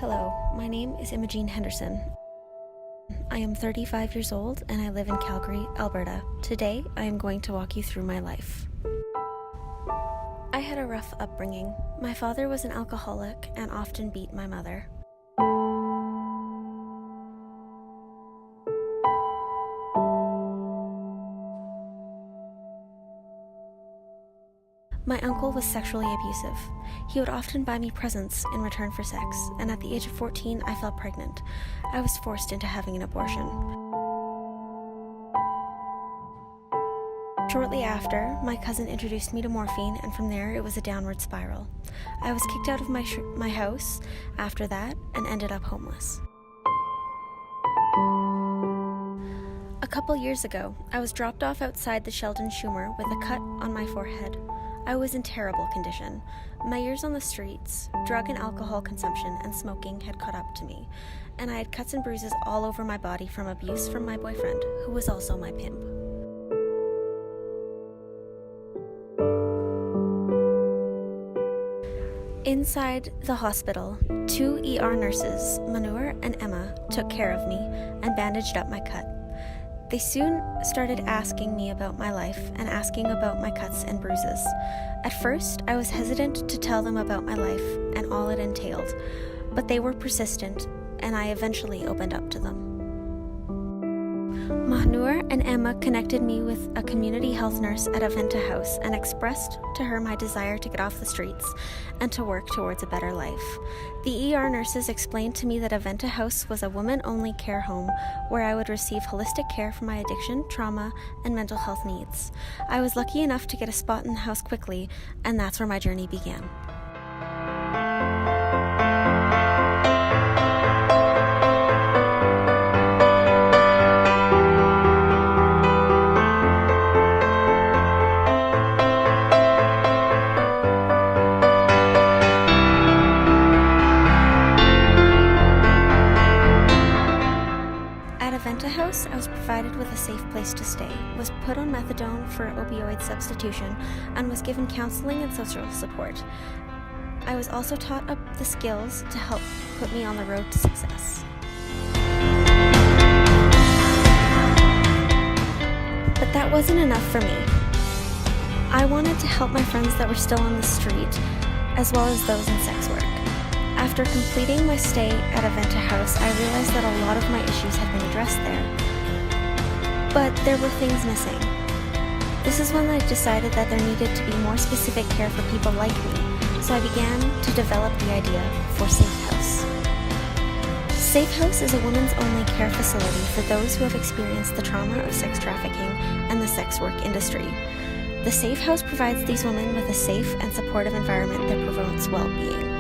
Hello, my name is Imogene Henderson. I am 35 years old and I live in Calgary, Alberta. Today, I am going to walk you through my life. I had a rough upbringing. My father was an alcoholic and often beat my mother. My uncle was sexually abusive. He would often buy me presents in return for sex, and at the age of 14, I fell pregnant. I was forced into having an abortion. Shortly after, my cousin introduced me to morphine, and from there it was a downward spiral. I was kicked out of my house after that and ended up homeless. A couple years ago, I was dropped off outside the Sheldon Schumer with a cut on my forehead. I was in terrible condition. My years on the streets, drug and alcohol consumption, and smoking had caught up to me, and I had cuts and bruises all over my body from abuse from my boyfriend, who was also my pimp. Inside the hospital, 2 ER nurses, Manur and Emma, took care of me and bandaged up my cut. They soon started asking me about my life and asking about my cuts and bruises. At first, I was hesitant to tell them about my life and all it entailed, but they were persistent, and I eventually opened up to them. Manur and Emma connected me with a community health nurse at Aventa House and expressed to her my desire to get off the streets and to work towards a better life. The ER nurses explained to me that Aventa House was a woman-only care home where I would receive holistic care for my addiction, trauma, and mental health needs. I was lucky enough to get a spot in the house quickly, and that's where my journey began. House, I was provided with a safe place to stay, was put on methadone for opioid substitution, and was given counseling and social support. I was also taught up the skills to help put me on the road to success. But that wasn't enough for me. I wanted to help my friends that were still on the street, as well as those in sex work. After completing my stay at Aventa House, I realized that a lot of my issues had been addressed there. But there were things missing. This is when I decided that there needed to be more specific care for people like me, so I began to develop the idea for Safe House. Safe House is a women's only care facility for those who have experienced the trauma of sex trafficking and the sex work industry. The Safe House provides these women with a safe and supportive environment that promotes well-being.